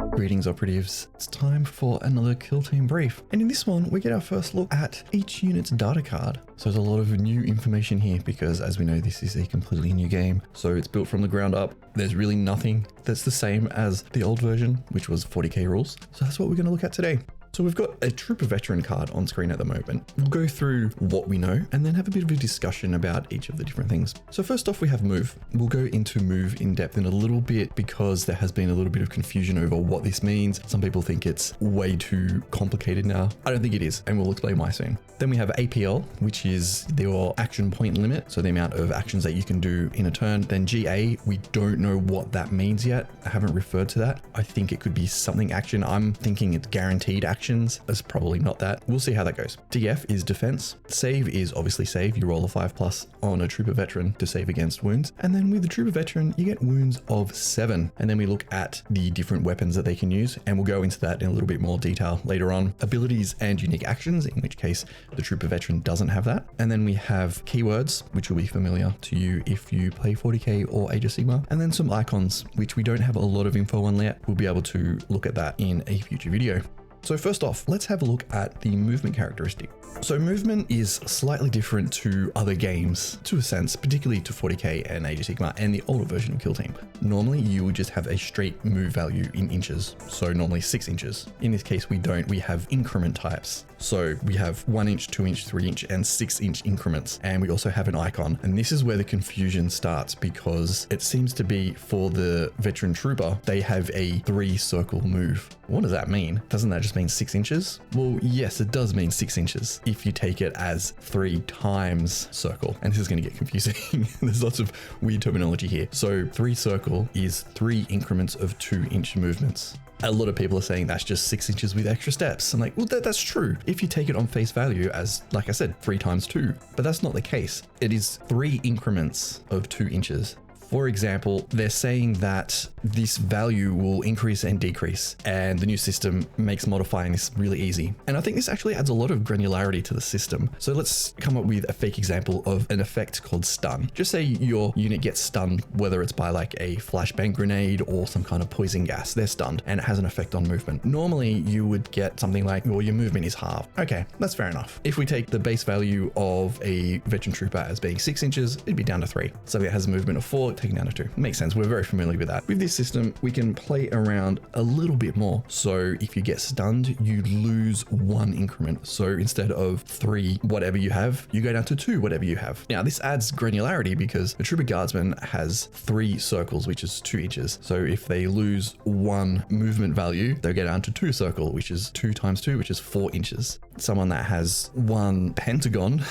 Greetings operatives, it's time for another kill team brief. And in this one, we get our first look at each unit's data card. So there's a lot of new information here because as we know, this is a completely new game. So it's built from the ground up. There's really nothing that's the same as the old version, which was 40k rules. So that's what we're gonna look at today. So we've got a Trooper Veteran card on screen at the moment. We'll go through what we know and then have a bit of a discussion about each of the different things. So first off, we have move. We'll go into move in depth in a little bit because there has been a little bit of confusion over what this means. Some people think it's way too complicated now. I don't think it is, and we'll explain why soon. Then we have APL, which is your action point limit. So the amount of actions that you can do in a turn. Then GA, we don't know what that means yet. I haven't referred to that. I think it could be something action. I'm thinking it's guaranteed action. It's probably not that. We'll see how that goes. DF is defense. Save is obviously save. You roll a 5+ on a Trooper Veteran to save against wounds. And then with the Trooper Veteran, you get wounds of 7. And then we look at the different weapons that they can use. And we'll go into that in a little bit more detail later on. Abilities and unique actions, in which case the Trooper Veteran doesn't have that. And then we have keywords, which will be familiar to you if you play 40k or Age of Sigmar. And then some icons, which we don't have a lot of info on yet. We'll be able to look at that in a future video. So first off, let's have a look at the movement characteristic. So movement is slightly different to other games, to a sense, particularly to 40k and Age of Sigmar and the older version of Kill Team. Normally, you would just have a straight move value in inches, so normally 6 inches. In this case, we don't. We have increment types. So we have 1 inch, 2 inch, 3 inch, and 6 inch increments. And we also have an icon. And this is where the confusion starts because it seems to be for the veteran trooper, they have a 3-circle move. What does that mean? Doesn't that just mean 6 inches? Well, yes, it does mean 6 inches if you take it as 3 times circle. And this is going to get confusing. There's lots of weird terminology here. So 3 circle is 3 increments of 2-inch movements. A lot of people are saying that's just 6 inches with extra steps. I'm like, well, that's true. If you take it on face value as, like I said, 3 times 2, but that's not the case. It is 3 increments of 2 inches. For example, they're saying that this value will increase and decrease, and the new system makes modifying this really easy. And I think this actually adds a lot of granularity to the system. So let's come up with a fake example of an effect called stun. Just say your unit gets stunned, whether it's by like a flashbang grenade or some kind of poison gas. They're stunned and it has an effect on movement. Normally you would get something like, well, your movement is halved. Okay, that's fair enough. If we take the base value of a veteran trooper as being 6 inches, it'd be down to 3. So it has a movement of 4, taken down to 2. Makes sense. We're very familiar with that. With this system, we can play around a little bit more. So if you get stunned, you lose 1 increment. So instead of 3, whatever you have, you go down to 2, whatever you have. Now this adds granularity because the Trooper Guardsman has 3 circles, which is 2 inches. So if they lose 1 movement value, they'll get down to 2 circle, which is 2 times 2, which is 4 inches. Someone that has 1 pentagon,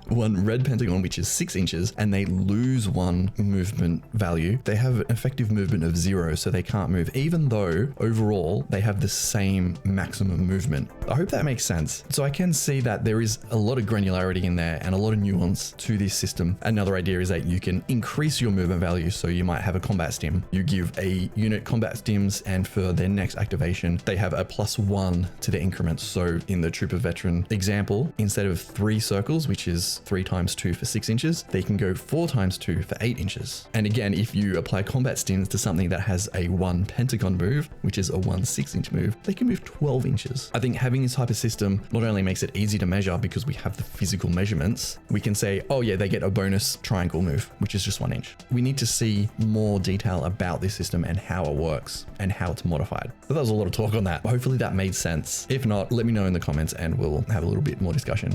1 red pentagon, which is 6 inches, and they lose 1 movement value, they have an effective movement of 0, so they can't move, even though overall they have the same maximum movement. I hope that makes sense. So I can see that there is a lot of granularity in there and a lot of nuance to this system. Another idea is that you can increase your movement value. So you might have a combat stim. You give a unit combat stims, and for their next activation, they have a +1 to the increments. So in the Trooper Veteran example, instead of 3 circles, which is 3 times 2 for 6 inches, they can go 4 times 2 for 8 inches. And again, if you apply combat stims to something that has a 1 pentagon move, which is a 1 6-inch move, they can move 12 inches. I think having this type of system not only makes it easy to measure because we have the physical measurements, we can say, oh yeah, they get a bonus triangle move, which is just 1 inch. We need to see more detail about this system and how it works and how it's modified. So that was a lot of talk on that. Hopefully that made sense. If not, let me know in the comments and we'll have a little bit more discussion.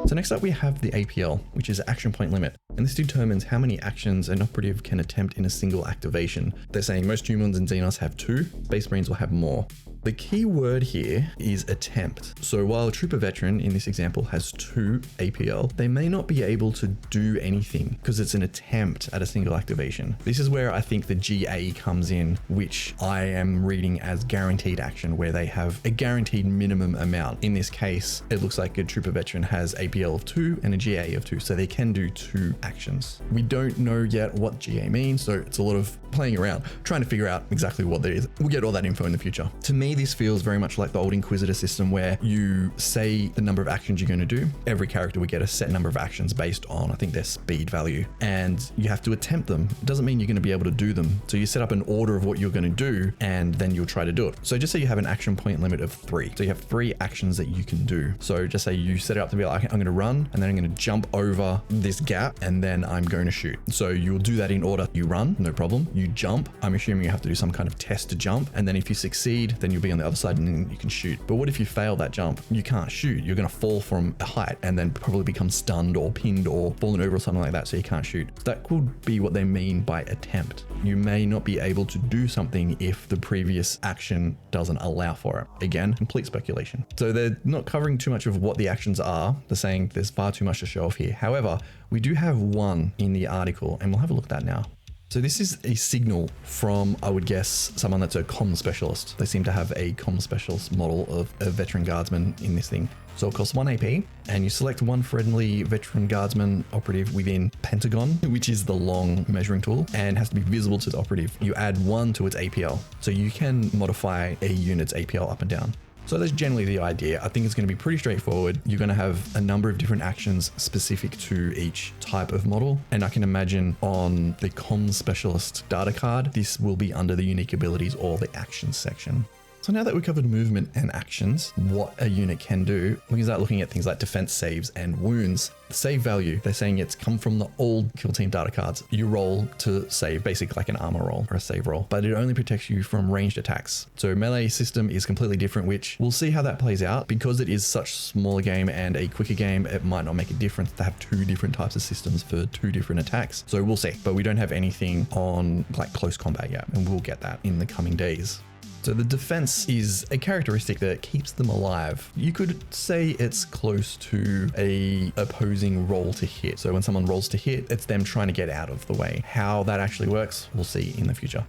So next up we have the APL, which is action point limit. And this determines how many actions an operative can attempt in a single activation. They're saying most humans and Xenos have 2, Space Marines will have more. The key word here is attempt. So while a Trooper Veteran in this example has 2 APL, they may not be able to do anything because it's an attempt at a single activation. This is where I think the GA comes in, which I am reading as guaranteed action, where they have a guaranteed minimum amount. In this case, it looks like a Trooper Veteran has APL of 2 and a GA of 2, so they can do 2 actions. We don't know yet what GA means, so it's a lot of playing around, trying to figure out exactly what that is. We'll get all that info in the future. To me, me, this feels very much like the old Inquisitor system where you say the number of actions you're going to do. Every character would get a set number of actions based on, I think, their speed value, and you have to attempt them. It doesn't mean you're going to be able to do them. So you set up an order of what you're going to do, and then you'll try to do it. So just say you have an action point limit of 3. So you have 3 actions that you can do. So just say you set it up to be like, I'm going to run, and then I'm going to jump over this gap, and then I'm going to shoot. So you'll do that in order. You run, no problem. You jump. I'm assuming you have to do some kind of test to jump. And then if you succeed, then you'll be on the other side and then you can shoot. But what if you fail that jump? You can't shoot. You're going to fall from a height and then probably become stunned or pinned or fallen over or something like that. So you can't shoot. That could be what they mean by attempt. You may not be able to do something if the previous action doesn't allow for it. Again, complete speculation. So they're not covering too much of what the actions are. They're saying there's far too much to show off here. However, we do have one in the article and we'll have a look at that now. So this is a signal from, I would guess, someone that's a comm specialist. They seem to have a comm specialist model of a veteran guardsman in this thing. So it costs 1 AP, and you select one friendly veteran guardsman operative within Pentagon, which is the long measuring tool, and has to be visible to the operative. You add 1 to its APL. So you can modify a unit's APL up and down. So that's generally the idea. I think it's going to be pretty straightforward. You're going to have a number of different actions specific to each type of model. And I can imagine on the comm specialist data card, this will be under the unique abilities or the actions section. So now that we covered movement and actions, what a unit can do, we can start looking at things like defense saves and wounds. The save value, they're saying it's come from the old Kill Team data cards. You roll to save, basically like an armor roll or a save roll, but it only protects you from ranged attacks. So melee system is completely different, which we'll see how that plays out. Because it is such a smaller game and a quicker game, it might not make a difference to have 2 different types of systems for 2 different attacks. So we'll see, but we don't have anything on like close combat yet, and we'll get that in the coming days. So the defense is a characteristic that keeps them alive. You could say it's close to a opposing roll to hit. So when someone rolls to hit, it's them trying to get out of the way. How that actually works, we'll see in the future.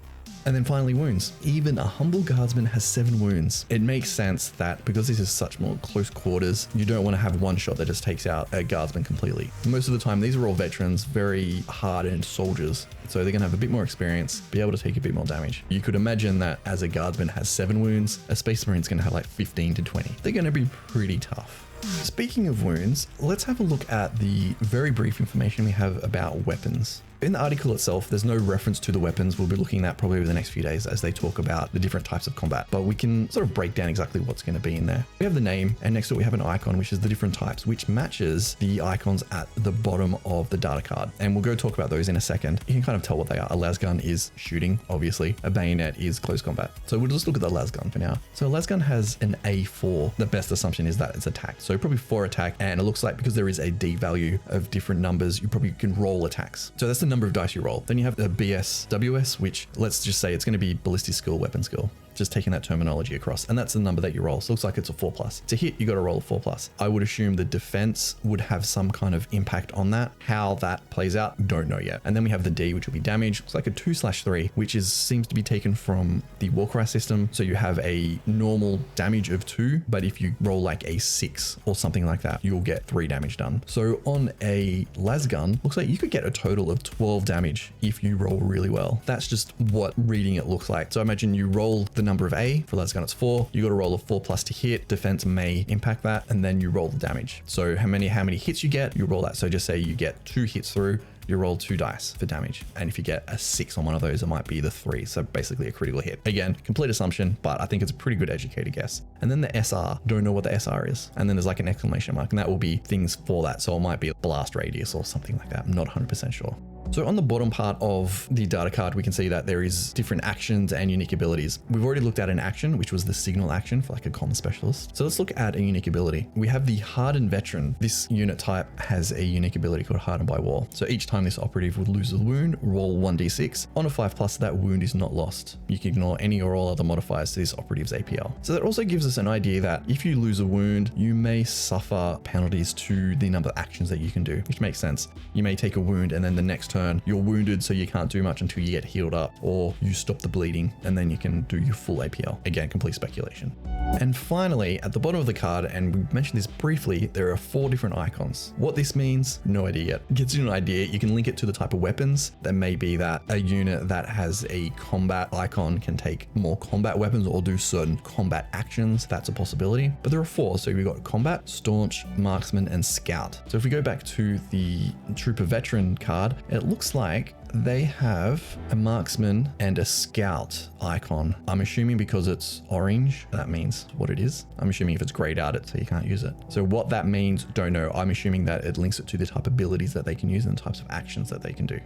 And then finally, wounds. Even a humble guardsman has 7 wounds. It makes sense that because this is such more close quarters, you don't want to have one shot that just takes out a guardsman completely. Most of the time, these are all veterans, very hardened soldiers. So they're going to have a bit more experience, be able to take a bit more damage. You could imagine that as a guardsman has 7 wounds, a space marine's going to have like 15 to 20. They're going to be pretty tough. Speaking of wounds, let's have a look at the very brief information we have about weapons. In the article itself, there's no reference to the weapons. We'll be looking at probably over the next few days as they talk about the different types of combat, but we can sort of break down exactly what's going to be in there. We have the name, and next to it we have an icon, which is the different types, which matches the icons at the bottom of the data card. And we'll go talk about those in a second. You can kind of tell what they are. A lasgun is shooting, obviously. A bayonet is close combat. So we'll just look at the lasgun for now. So a lasgun has an A4. The best assumption is that it's attack. So probably 4 attack, and it looks like because there is a D value of different numbers, you probably can roll attacks. So that's the number of dice you roll. Then you have the BSWS, which let's just say it's going to be ballistic skill, weapon skill. Just taking that terminology across, and that's the number that you roll. So it looks like it's a 4+. To hit, you got to roll a 4+. I would assume the defense would have some kind of impact on that. How that plays out, don't know yet. And then we have the D, which will be damage. Looks like a 2/3, which seems to be taken from the Warcry system. So you have a normal damage of 2, but if you roll like a 6 or something like that, you'll get 3 damage done. So on a lasgun, looks like you could get a total of 12 damage if you roll really well. That's just what reading it looks like. So imagine you roll the number of A, for lasgun it's 4, you got to roll a 4+ to hit, defense may impact that, and then you roll the damage. So how many hits you get, you roll that. So just say you get 2 hits through, you roll 2 dice for damage. And if you get a 6 on one of those, it might be the 3. So basically a critical hit. Again, complete assumption, but I think it's a pretty good educated guess. And then the SR, don't know what the SR is. And then there's like an exclamation mark, and that will be things for that. So it might be blast radius or something like that. I'm not 100% sure. So on the bottom part of the data card, we can see that there is different actions and unique abilities. We've already looked at an action, which was the signal action for like a comm specialist. So let's look at a unique ability. We have the hardened veteran. This unit type has a unique ability called hardened by war. So each time this operative would lose a wound, roll 1d6. On a 5+, that wound is not lost. You can ignore any or all other modifiers to this operative's APL. So that also gives us an idea that if you lose a wound, you may suffer penalties to the number of actions that you can do, which makes sense. You may take a wound and then the next turn, you're wounded so you can't do much until you get healed up, or you stop the bleeding and then you can do your full APL. Again, complete speculation. And finally, at the bottom of the card, and we mentioned this briefly, there are 4 different icons. What this means, no idea yet. It gives you an idea. You can link it to the type of weapons. There may be that a unit that has a combat icon can take more combat weapons or do certain combat actions. That's a possibility. But there are 4. So we've got combat, staunch, marksman, and scout. So if we go back to the trooper veteran card, it looks like they have a marksman and a scout icon. I'm assuming because it's orange, that means what it is. I'm assuming if it's grayed out, so you can't use it. So what that means, don't know. I'm assuming that it links it to the type of abilities that they can use and the types of actions that they can do.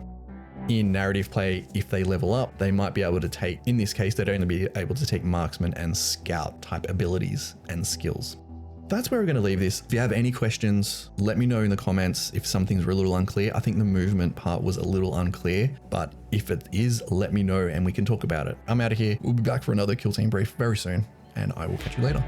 In narrative play, if they level up, they might be able to take, in this case, they'd only be able to take marksman and scout type abilities and skills. That's where we're going to leave this. If you have any questions, let me know in the comments if some things were a little unclear. I think the movement part was a little unclear, but if it is, let me know and we can talk about it. I'm out of here. We'll be back for another Kill Team Brief very soon, and I will catch you later.